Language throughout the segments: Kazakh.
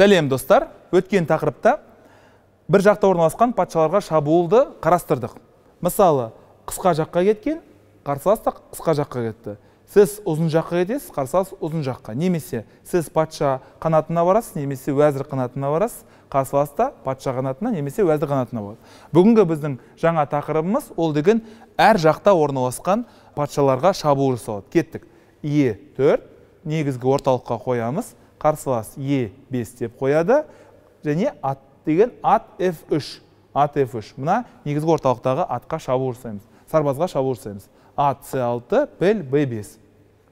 Сәлем достар, өткен тақырыпта бір жақта орналасқан патшаларға шабуылды қарастырдық. Мысалы, қысқа жаққа кеткен, қарсылас та қысқа жаққа кетті. Сіз ұзын жаққа кетесіз, қарсылас ұзын жаққа. Немесе сіз патша қанатына барасыз, немесе уәзір қанатына барасыз, қарсылас та патша қанатына, немесе уәзір қанатына болады. Бүгінгі біздің жаңа тақырыбымыз ол деген әр жақта орналасқан патшаларға шабуыл жасалады. Кеттік. Е4 негізгі орталыққа қоямыз. Қарсылас Е5 деп қояды, және ат деген ат F3. Ат F3. Мына негізгі орталықтағы атқа шабуыл жасаймыз. Сарбазға шабуыл жасаймыз. Ат C6, піл B5.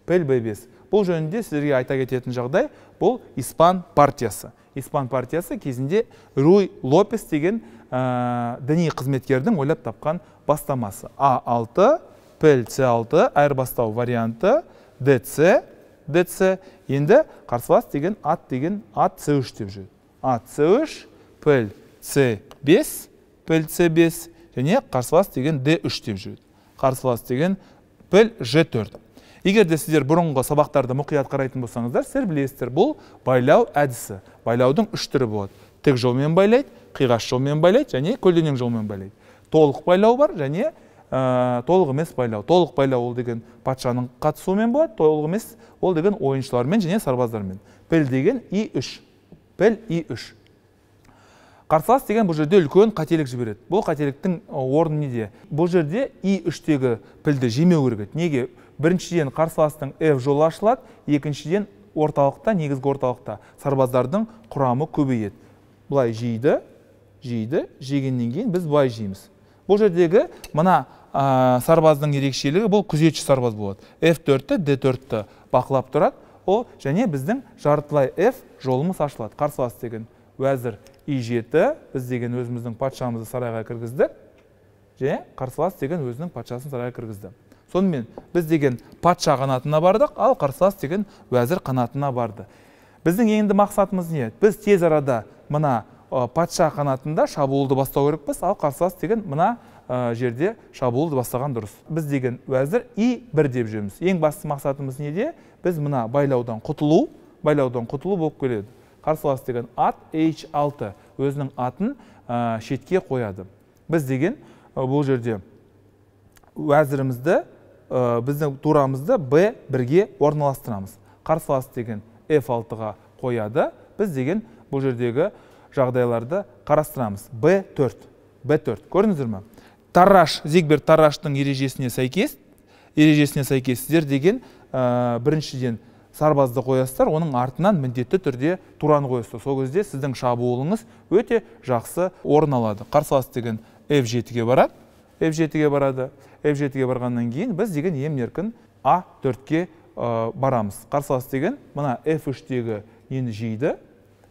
Піл B5. Бұл жөнінде сіздерге айта кететін жағдай, бұл Испан партиясы. Испан партиясы кезінде Руй Лопес деген діни қызметкердің ойлап тапқан бастамасы. А6, піл C6, айырбастау варианты, DC, енді қарсылас деген ат C3 деп жүреді. Ат C3, піл C5, және қарсылас деген D3 деп жүреді. Қарсылас деген піл G4. Егер де сіздер бұрынғы сабақтарды мұқият қарайтын болсаңыздар, сіздер білесіздер, бұл байлау әдісі. Байлаудың үш түрі болады. Тік жолмен байлайды, қиғаш жолмен байлайды, және көлденең жолмен байлайды. Толық байлау бар, және толық емес байлау. Толық байлау ол деген патшаның қатысуымен болады, толық емес ол деген ойыншылармен және сарбаздармен. Піл деген I3. Піл I3. Қарсылас деген бұл жерде үлкен қателік жібереді. Бұл қателіктің орны неде? Бұл жерде I3-тегі пілді жемеу керек. Неге? Біріншіден қарсыластың F жолы ашылады, екіншіден орталықта, негізгі орталықта сарбаздардың құрамы көбейеді. Бұлай жегеннен кейін біз бұлай жейміз. Бұл жердегі мына сарбаздың ерекшелігі бұл күзетші сарбаз болады. F4-ті, D4-ті бақылап тұрады. О, және біздің жартылай F жолымыз ашылады. Қарсылас деген уәзір I7, біз деген өзіміздің патшамызды сарайға кіргіздік, және қарсылас деген өзінің патшасын сарайға кіргізді. Сонымен біз деген патша қанатына бардық, ал қарсылас деген уәзір қанатына барды. Біздің енді мақсатымыз не? Біз тез арада мына патша қанатында шабуылды бастау керекпіз, ал қарсылас деген мына жерде шабуылды бастаған дұрыс. Біз деген уәзір I1 деп жүрміз. Ең басты мақсатымыз неде? Біз мына байлаудан құтылу болып келеді. Қарсылас деген ат H6 өзінің атын шетке қояды. Біз деген бұл жерде уәзірімізді, біздің турамызды B1-ге орналастырамыз. Қарсылас деген F6-ға қояды. Біз деген бұл жердегі жағдайларды қарастырамыз. B4. Көрдіңіздер ме? Зигберт Тарраштың ережесіне сәйкес сіздер деген біріншіден сарбазды қоясыздар, оның артынан міндетті түрде тураны қоясыздар. Сол кезде сіздің шабуылыңыз өте жақсы орын алады. Қарсылас деген F7-ге барады. F7-ге барғаннан кейін біз деген емін-еркін A4-ге барамыз. Қарсылас деген мына F3-тегі нені жейді.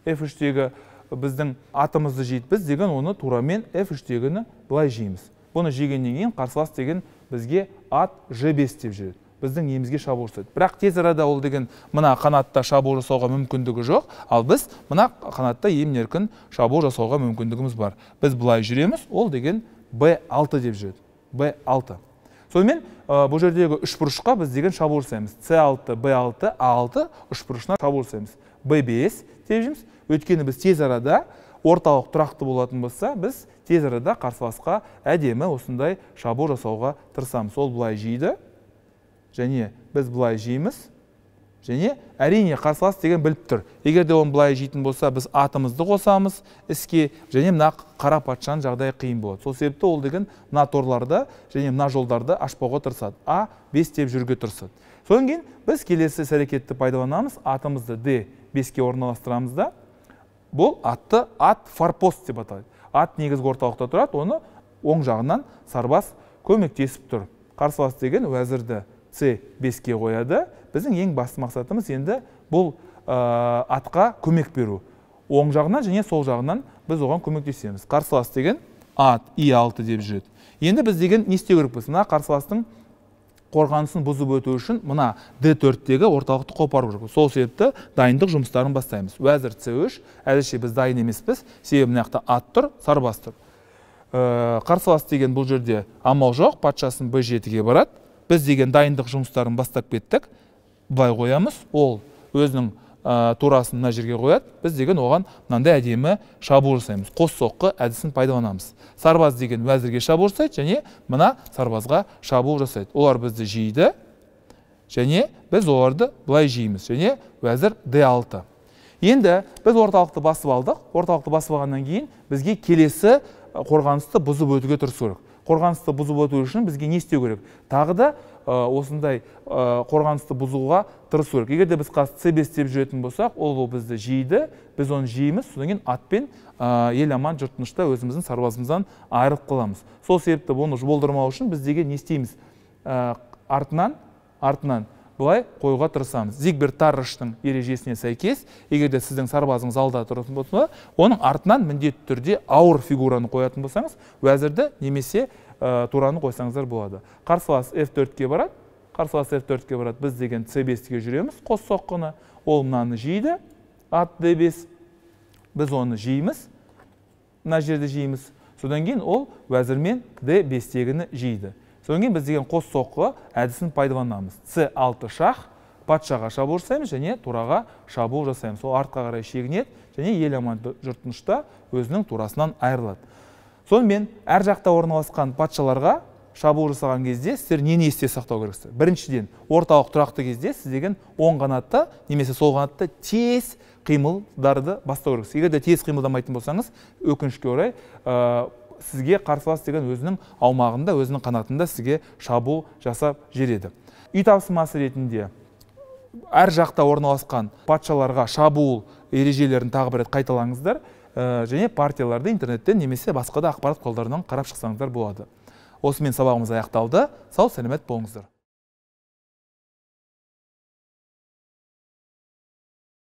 F3-тегі біздің атымызды жейді. Біз деген оны турамен F3-тегіні былай жейміз. Бұны жегеннен кейін қарсылас деген бізге ат G5 деп жүреді. Біздің немізге шабуыл жасайды. Бірақ тез арада ол деген мына қанатта шабуыл жасауға мүмкіндігі жоқ, ал біз мына қанатта емін-еркін шабуыл жасауға мүмкіндігіміз бар. Біз былай жүреміз, ол деген B6 деп жүреді. B6. Сонымен бұл жердегі үшбұрышқа біз деген шабуыл жасаймыз. C6, B6, A6 үшбұрышына шабуыл жасаймыз. B5 деп жүрміз. Өйткені біз тез арада орталық тұрақты болатын болса, біз тез арада қарсыласқа әдемі осындай шабуыл жасауға тырысамыз. Ол былай жейді, және біз былай жейміз, және әрине қарсылас деген біліп тұр. Егер де оны былай жейтін болса, біз атымызды қосамыз іске, және мына қара патшаның жағдайы қиын болады. Сол себепті ол деген мына торларды және мына жолдарды ашпауға тырысады. A5 деп жүрге тырысады. Содан кейін біз келесі әрекетті пайдаланамыз, атымызды D5-ке орналастырамыз да, бұл атты ат форпост деп аталады. Ат негізгі орталықта тұрады, оны оң жағынан сарбаз көмектесіп тұр. Қарсылас деген уәзірді C5-ке қояды. Біздің ең басты мақсатымыз енді бұл атқа көмек беру. Оң жағынан және сол жағынан біз оған көмектесеміз. Қарсылас деген ат I6 деп жүреді. Енді біз деген не істеу керекпіз? Мына қарсыластың қорғанысын бұзып өту үшін мына D4-тегі орталықты қопару керек. Сол себепті дайындық жұмыстарын бастаймыз. Уәзір C3, әзірше біз дайын емеспіз, себебі мына жақта ат тұр, сарбаз тұр. Қарсылас деген бұл жерде амал жоқ, патшасын B7-ге барады. Біз деген дайындық жұмыстарын бастап кеттік. Былай қоямыз, ол өзінің турасын мына жерге қояды. Біз деген оған мынандай әдемі шабуыл жасаймыз. Қос соққы әдісін пайдаланамыз. Сарбаз деген уәзірге шабуыл жасайды, және мына сарбазға шабуыл жасайды. Олар бізді жейді, және біз оларды былай жейміз, және уәзір D6. Енді біз орталықты басып алдық. Орталықты басып алғаннан кейін бізге келесі қорғанысты бұзып өтуге тырысу керек. Қорғанысты бұзып өту үшін бізге не істеу керек? Тағы да осындай қорғанысты бұзуға тырысу керек. Егер де біз қазір C5 деп жүретін болсақ, ол бізді жейді, біз оны жейміз, содан кейін атпен ел аман жұрт тынышта өзіміздің сарбазымыздан айырылып қаламыз. Сол себепті оны болдырмау үшін біз деген не істейміз? Артынан былай қоюға тырысамыз. Зигберт-Тарраштың ережесіне сәйкес, егер де сіздің сарбазыңыз алда тұратын болса, оның артынан міндетті түрде ауыр фигураны қоятын болсаңыз, уәзірді немесе тураны қойсаңыздар болады. Қарсылас F4-ке барады. Қарсылас F4-ке барады. Біз деген C5-ге жүреміз. Қос соққыны. Ол мынаны жейді. Ат D5. Біз оны жейміз. Мына жерде жейміз. Содан кейін ол уәзірмен D5-тегіні жейді. Содан кейін біз деген қос соққы әдісін пайдаланамыз. C6 шах, патшаға шабуыл жасаймыз, және тураға шабуыл жасаймыз. Сол артқа қарай шегінеді, және ел аман жұрт тынышта өзінің турасынан айырылады. Сонымен әр жақта орналасқан патшаларға шабуыл жасаған кезде сіздер нені есте сақтау керексіздер? Біріншіден, орталық тұрақты кезде сіз деген оң қанатты немесе сол қанатты тез қимылдарды бастау керексіз. Егер де тез қимылдамайтын болсаңыз, өкінішке орай сізге қарсылас деген өзінің аумағында, өзінің қанатында сізге шабуыл жасап жереді. Үй тапсырмасы ретінде әр жақта орналасқан патшаларға шабуыл ережелерін тағы бір рет қайталаңыздар, және партияларды интернеттен немесе басқа да ақпарат құралдарынан қарап шықсаңыздар болады. Осымен сабағымыз аяқталды. Сау, сәлемет болыңыздар.